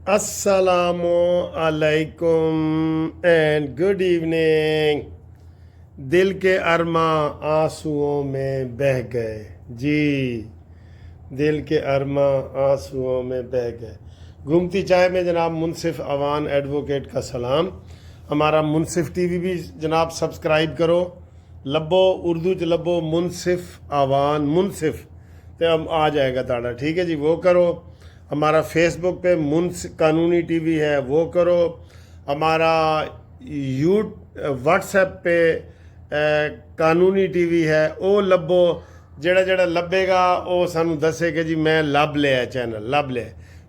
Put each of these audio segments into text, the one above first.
अस्सलामु अलैकुम and good evening. दिल के अरमा आंसुओं में बह गए जी। दिल के अरमा आंसुओं में बह गए। घूमती चाय में जनाब मुनसिफ अवान एडवोकेट का सलाम। हमारा मुनसिफ टीवी भी जनाब सब्सक्राइब करो। लब्बो उर्दू च लब्बो मुनसिफ अवान मुनसिफ तो अब आ जाएगा ताड़ा, ठीक है जी, वो करो। हमारा फेसबुक पे कानूनी टीवी है, वो करो। हमारा यू व्हाट्सएप पे कानूनी टीवी है, वो लब्बो। ਜਿਹੜਾ ਜਿਹੜਾ ਲੱਭੇਗਾ ਉਹ ਸਾਨੂੰ ਦੱਸੇ कि जी मैं ਲੱਭ ਲਿਆ चैनल, ਲੱਭ लिया।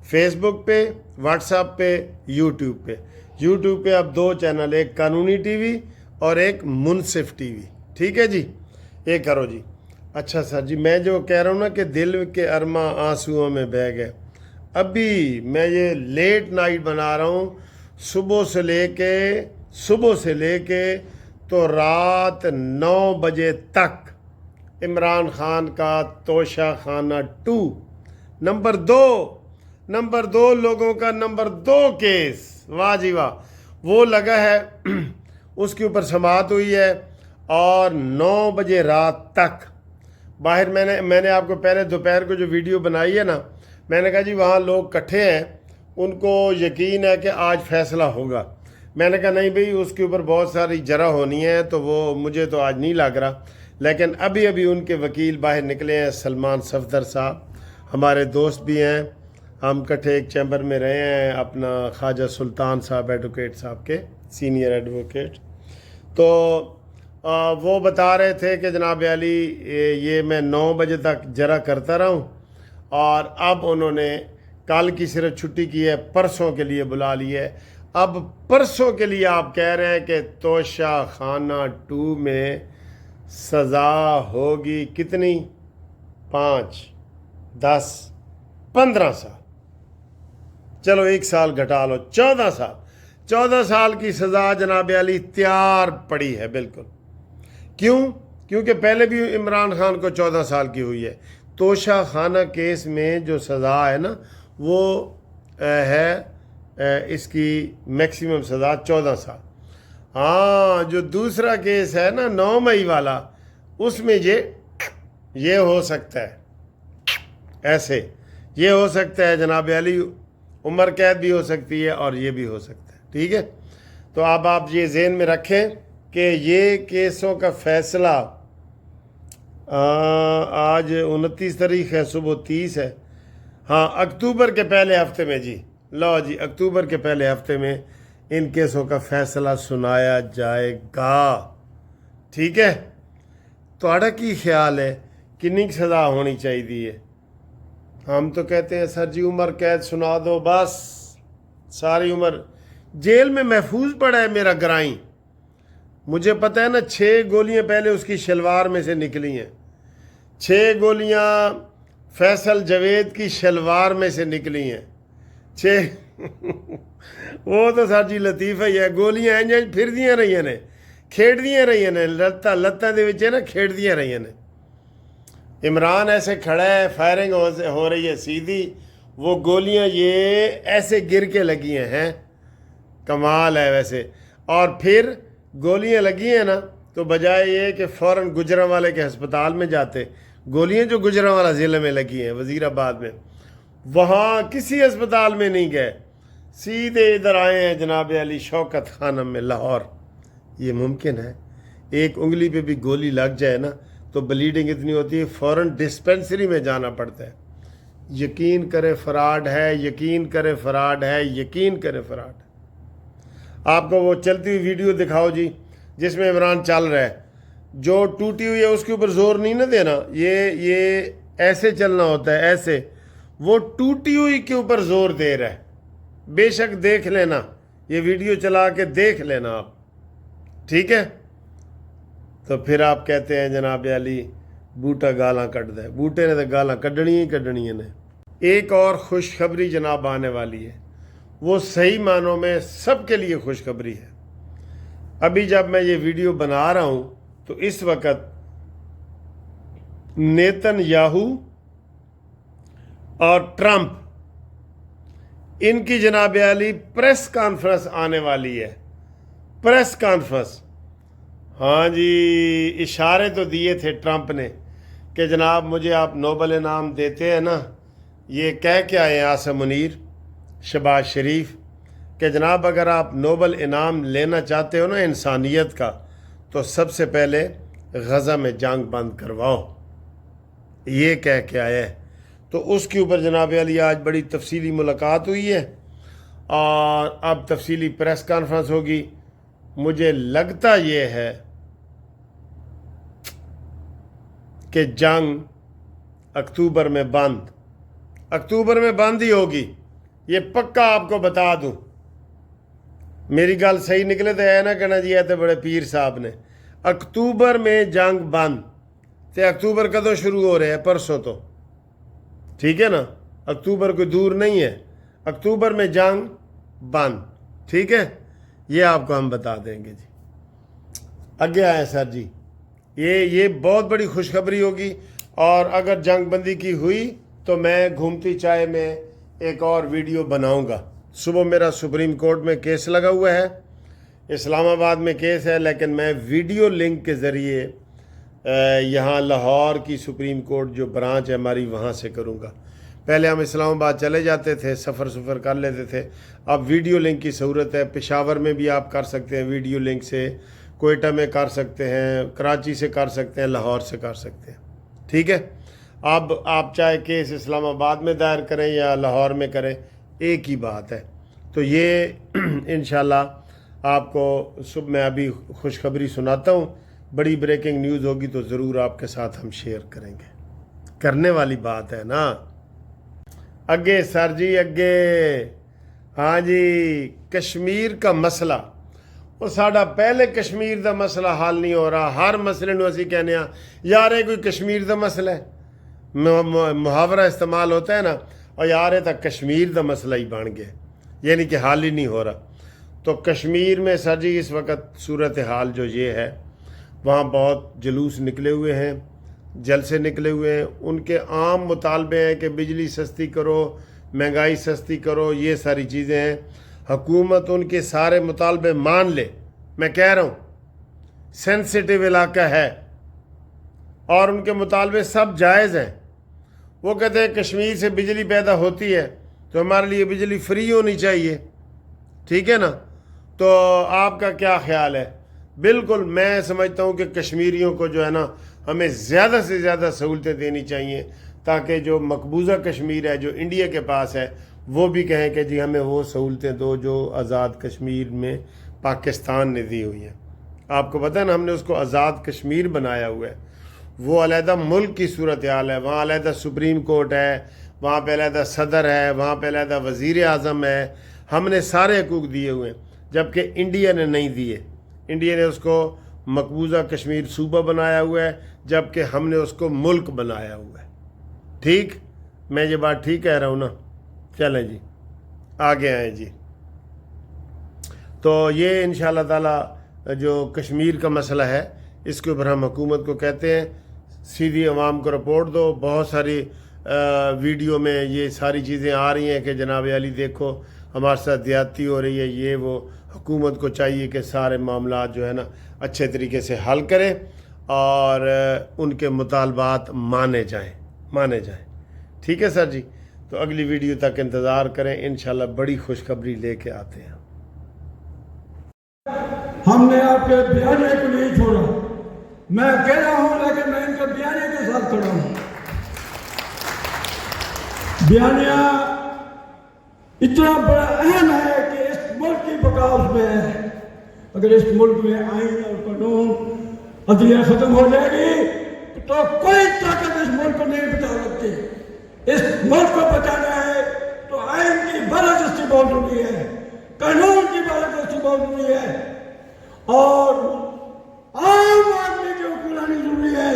फेसबुक पे, व्हाट्सएप पे, यूट्यूब पे। यूट्यूब पे अब 2 चैनल, एक कानूनी टीवी और एक मुनसिफ टीवी, ठीक है जी, ये करो जी। अच्छा सर जी, मैं जो कह रहा हूँ ना कि दिल के अरमा आंसुओं में बह गए, अभी मैं ये लेट नाइट बना रहा हूँ। सुबह से लेके तो रात 9 बजे तक इमरान खान का तोशा खाना 2 नंबर 2 लोगों का नंबर 2 केस, वाह जी वाह, वो लगा है। उसके ऊपर समाअत हुई है और 9 बजे रात तक बाहर मैंने आपको पहले दोपहर को जो वीडियो बनाई है ना, मैंने कहा जी वहाँ लोग इकट्ठे हैं, उनको यकीन है कि आज फैसला होगा। मैंने कहा नहीं भाई, उसके ऊपर बहुत सारी जरा होनी है, तो वो मुझे तो आज नहीं लग रहा। लेकिन अभी उनके वकील बाहर निकले हैं, सलमान सफदर साहब हमारे दोस्त भी हैं, हम इकट्ठे एक चैम्बर में रहे हैं, अपना ख्वाजा सुल्तान साहब एडवोकेट साहब के सीनियर एडवोकेट। तो वो बता रहे थे कि जनाब अली ये मैं 9 बजे तक जरा करता रहा हूँ, और अब उन्होंने कल की सिर्फ छुट्टी की है, परसों के लिए बुला ली है। अब परसों के लिए आप कह रहे हैं कि तोशा खाना 2 में सज़ा होगी कितनी? 5, 10, 15 साल, चलो 1 साल घटा लो, 14 साल। 14 साल की सज़ा जनाब अली तैयार पड़ी है बिल्कुल। क्यों? क्योंकि पहले भी इमरान खान को 14 साल की हुई है। तोशा खाना केस में जो सज़ा है ना, वो है इसकी मैक्सिमम सज़ा 14 साल। हाँ, जो दूसरा केस है ना 9 मई वाला, उसमें ये हो सकता है, ऐसे ये हो सकता है जनाब अली, उम्र कैद भी हो सकती है और ये भी हो सकता है, ठीक है। तो अब आप ये ज़हन में रखें कि ये केसों का फ़ैसला आज 29 तारीख है, सुबह 30 है। हाँ, अक्टूबर के पहले हफ्ते में जी, लो जी, अक्टूबर के पहले हफ्ते में इन केसों का फ़ैसला सुनाया जाएगा, ठीक है। तो की ख्याल है कितनी सज़ा होनी चाहिए? हम तो कहते हैं सर जी उम्र कैद सुना दो, बस सारी उम्र जेल में महफूज पड़ा है मेरा ग्राई। मुझे पता है ना, 6 गोलियां पहले उसकी शलवार में से निकली हैं, 6 गोलियां फैसल जवेद की शलवार में से निकली हैं, 6 वो तो सर जी लतीफ़ा ही है। गोलियां इंज फिरदियां रही ने, खेड़दियां रही ने, लत्तां दे विच ना खेड़दियां रही ने। इमरान ऐसे खड़ा है, फायरिंग हो रही है सीधी, वो गोलियां ये ऐसे गिर के लगी हैं, कमाल है वैसे। और फिर गोलियां लगी हैं ना, तो बजाय ये कि फ़ौरन गुजरांवाले के अस्पताल में जाते, गोलियां जो गुजरांवाला ज़िले में लगी हैं वज़ीराबाद में, वहाँ किसी अस्पताल में नहीं गए, सीधे इधर आए हैं जनाब अली शौकत खानम में लाहौर। ये मुमकिन है? एक उंगली पे भी गोली लग जाए ना तो ब्लीडिंग इतनी होती है, फ़ौरन डिस्पेंसरी में जाना पड़ता है। यकीन करे फ्रॉड है, यकीन करे फ्रॉड है, यकीन करे फ्रॉड है। आपको वो चलती हुई वीडियो दिखाओ जी, जिसमें इमरान चल रहा है, जो टूटी हुई है उसके ऊपर जोर नहीं ना देना, ये ऐसे चलना होता है, ऐसे। वो टूटी हुई के ऊपर जोर दे रहा है। बेशक देख लेना, ये वीडियो चला के देख लेना आप, ठीक है। तो फिर आप कहते हैं जनाब अली बूटा गालां कट दे, बूटे ने तो गालां कड्डनी ही कड्डनी ने। एक और खुशखबरी जनाब आने वाली है, वो सही मानों में सबके लिए खुशखबरी है। अभी जब मैं ये वीडियो बना रहा हूँ तो इस वक्त नेतन्याहू और ट्रंप ان کی جناب علی پریس کانفرنس آنے والی ہے، پریس کانفرنس. ہاں جی، اشارے تو دیے تھے ٹرمپ نے کہ جناب مجھے آپ نوبل انعام دیتے ہیں نا. یہ کہہ کے آئے ہیں عاصم منیر، شہباز شریف، کہ جناب اگر آپ نوبل انعام لینا چاہتے ہو نا انسانیت کا، تو سب سے پہلے غزہ میں جنگ بند کرواؤ. یہ کہہ کے آئے ہیں. تو اس کے اوپر جناب علی آج بڑی تفصیلی ملاقات ہوئی ہے اور اب تفصیلی پریس کانفرنس ہوگی. مجھے لگتا یہ ہے کہ جنگ اکتوبر میں بند ہی ہوگی. یہ پکا آپ کو بتا دوں. میری گل صحیح نکلے تو ہے نا کہنا جی ہے بڑے پیر صاحب نے. اکتوبر میں جنگ بند. تے اکتوبر کدوں شروع ہو رہے ہیں؟ پرسوں تو. ٹھیک ہے نا، اکتوبر کوئی دور نہیں ہے. اکتوبر میں جنگ بند. ٹھیک ہے، یہ آپ کو ہم بتا دیں گے جی. آگے آئے سر جی. یہ بہت بڑی خوشخبری ہوگی. اور اگر جنگ بندی کی ہوئی تو میں گھومتی چائے میں ایک اور ویڈیو بناؤں گا. صبح میرا سپریم کورٹ میں کیس لگا ہوا ہے، اسلام آباد میں کیس ہے، لیکن میں ویڈیو لنک کے ذریعے یہاں لاہور کی سپریم کورٹ جو برانچ ہے ہماری وہاں سے کروں گا. پہلے ہم اسلام آباد چلے جاتے تھے، سفر کر لیتے تھے. اب ویڈیو لنک کی ضرورت ہے. پشاور میں بھی آپ کر سکتے ہیں ویڈیو لنک سے، کوئٹہ میں کر سکتے ہیں، کراچی سے کر سکتے ہیں، لاہور سے کر سکتے ہیں. ٹھیک ہے. اب آپ چاہے کیس اسلام آباد میں دائر کریں یا لاہور میں کریں، ایک ہی بات ہے. تو یہ انشاءاللہ آپ کو صبح میں ابھی خوشخبری سناتا ہوں. بڑی بریکنگ نیوز ہوگی تو ضرور آپ کے ساتھ ہم شیئر کریں گے. کرنے والی بات ہے نا. اگے سر جی اگے. ہاں جی، کشمیر کا مسئلہ، وہ ساڈا پہلے کشمیر دا مسئلہ حل نہیں ہو رہا. ہر مسئلے نو اسی کہنے ہاں یار یہ کوئی کشمیر دا مسئلہ ہے. محاورہ استعمال ہوتا ہے نا، اور یار یہ تو کشمیر دا مسئلہ ہی بن گیا، یعنی کہ حل ہی نہیں ہو رہا. تو کشمیر میں سر جی اس وقت صورتحال جو یہ ہے، وہاں بہت جلوس نکلے ہوئے ہیں، جلسے نکلے ہوئے ہیں. ان کے عام مطالبے ہیں کہ بجلی سستی کرو، مہنگائی سستی کرو، یہ ساری چیزیں ہیں. حکومت ان کے سارے مطالبے مان لے. میں کہہ رہا ہوں سینسیٹیو علاقہ ہے اور ان کے مطالبے سب جائز ہیں. وہ کہتے ہیں کشمیر سے بجلی پیدا ہوتی ہے تو ہمارے لیے بجلی فری ہونی چاہیے. ٹھیک ہے نا. تو آپ کا کیا خیال ہے؟ بالکل میں سمجھتا ہوں کہ کشمیریوں کو جو ہے نا ہمیں زیادہ سے زیادہ سہولتیں دینی چاہیے، تاکہ جو مقبوضہ کشمیر ہے جو انڈیا کے پاس ہے وہ بھی کہیں کہ جی ہمیں وہ سہولتیں دو جو آزاد کشمیر میں پاکستان نے دی ہوئی ہیں. آپ کو پتہ ہے نا ہم نے اس کو آزاد کشمیر بنایا ہوا ہے. وہ علیحدہ ملک کی صورتحال ہے. وہاں علیحدہ سپریم کورٹ ہے، وہاں پہ علیحدہ صدر ہے، وہاں پہ علیحدہ وزیر اعظم ہے. ہم نے سارے حقوق دیے ہوئے ہیں، جبکہ انڈیا نے نہیں دیے. انڈیا نے اس کو مقبوضہ کشمیر صوبہ بنایا ہوا ہے، جبکہ ہم نے اس کو ملک بنایا ہوا ہے. ٹھیک، میں یہ بات ٹھیک کہہ رہا ہوں نا؟ چلیں جی آگے آئیں جی. تو یہ انشاءاللہ تعالی جو کشمیر کا مسئلہ ہے اس کے اوپر ہم حکومت کو کہتے ہیں سیدھی عوام کو رپورٹ دو. بہت ساری ویڈیو میں یہ ساری چیزیں آ رہی ہیں کہ جناب علی دیکھو ہمارے ساتھ زیادتی ہو رہی ہے. یہ وہ حکومت کو چاہیے کہ سارے معاملات جو ہے نا اچھے طریقے سے حل کریں اور ان کے مطالبات مانے جائیں. ٹھیک ہے سر جی. تو اگلی ویڈیو تک انتظار کریں، انشاءاللہ بڑی خوشخبری لے کے آتے ہیں. ہم نے آپ کے بیانے کو نہیں چھوڑا. میں اکیلا ہوں لیکن میں ان کے بیانے کے ساتھ کھڑا ہوں. بیانیہ اتنا بڑا اہم ہے کہ اس ملک کی بقا اس میں ہے. اگر اس ملک میں آئین اور قانون عدلیہ ختم ہو جائے گی تو کوئی طاقت اس ملک کو نہیں بچا سکتی. اس ملک کو بچانا ہے تو آئین کی بالادستی بہت ضروری ہے، قانون کی بالادستی بہت ضروری ہے، اور عام آدمی کی حقوق لانی ضروری ہے.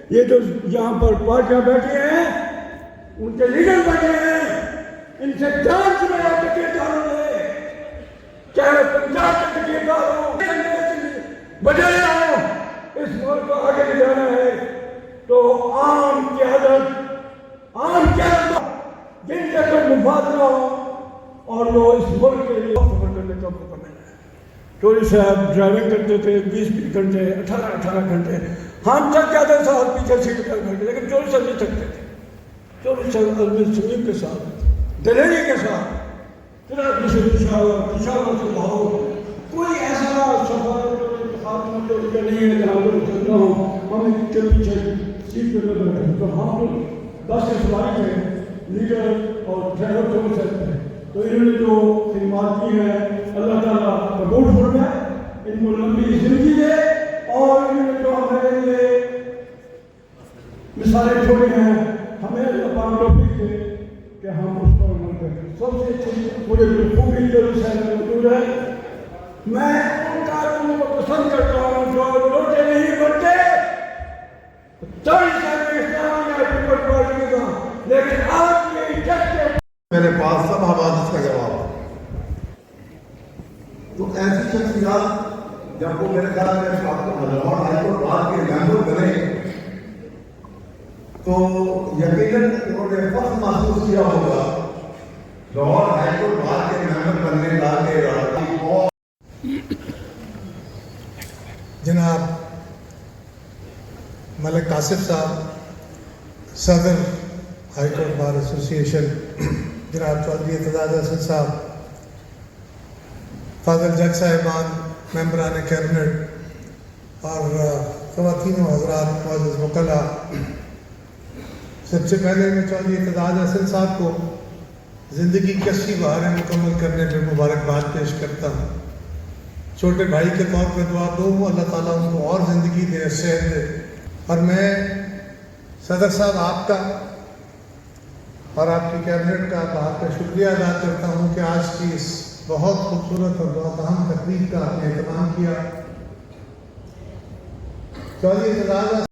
یہ جو یہاں پر پارٹیاں بیٹھی ہیں، ان کے لیڈر بیٹھے ہیں، ان سے جان سے میں آپ کے داروں لے، چاہے پنجاب کے تقریدار ہوں، بجائے ہو، اس ملک کو آگے لے جانا ہے. تو عام قیادت جن کے کوئی مفاد نہ ہو इस मुल्क के लिए सफर करने का मौका मिला है। चौधरी साहब ड्राइविंग करते थे 20-20 घंटे, 18-18 घंटे। हम थक जाते साहब पीछे सीट पर बैठे, लेकिन चौधरी साहब नहीं थकते थे। चौधरी साहब अजमेर सलीम के साथ, दलेरी के साथ, पिशावर से लाहौर, कोई ऐसा सफर नहीं है जहाँ पर चलता हूँ हमें चलनी चाहिए सीट पर बैठे। तो हम लोग बस से सवारी में लीडर और ड्राइवर दोनों साथ हैं। तो इन्होंने जो खिदमत की है अल्लाह ताला कबूल फरमाए, इनको लंबी जिंदगी दे, और इन्होंने जो हमारे लिए मिसालें छोड़ी हैं हमें अल्लाह पाक तौफीक दे कि हम उस पर अमल करें। सबसे अच्छी पूरे खूबी जो मौजूद है, मैं उन कानूनों को पसंद करता हूँ जो लोटे नहीं बनते। लेकिन आप ये मेरे पास सब हवादिस का जवाब है। तो ऐसी शख्सियत जब वो मेरे ख्याल में लाहौर हाईकोर्ट बार के मेंबर बने तो यकीनन उन्होंने फख्र महसूस किया होगा लाहौर हाईकोर्ट बार के मेंबर बनने का के और जनाब मलिक कासिफ साहब सदर हाई कोर्ट बार एसोसिएशन, जनाब चौधरी एतजाज हसन साहब, फादर जज साहिबान, मेंबरान कैबिनेट और ख़वातीन व हज़रात, मुअज़्ज़ज़ वकला, सबसे पहले मैं चौधरी एतजाज हसन साहब को ज़िंदगी की 80 बहारें मुकम्मल करने में मुबारकबाद पेश करता हूँ। छोटे भाई के तौर पर दुआ दो, अल्लाह ताला उनको और ज़िंदगी दे, सेहत दे। और मैं सदर साहब आपका और आपकी कैबिनेट का बात का शुक्रिया अदा करता हूँ कि आज की इस बहुत खूबसूरत और बहुत अहम तकरीब का आपने एहतमाम किया। चौधरी एतजाज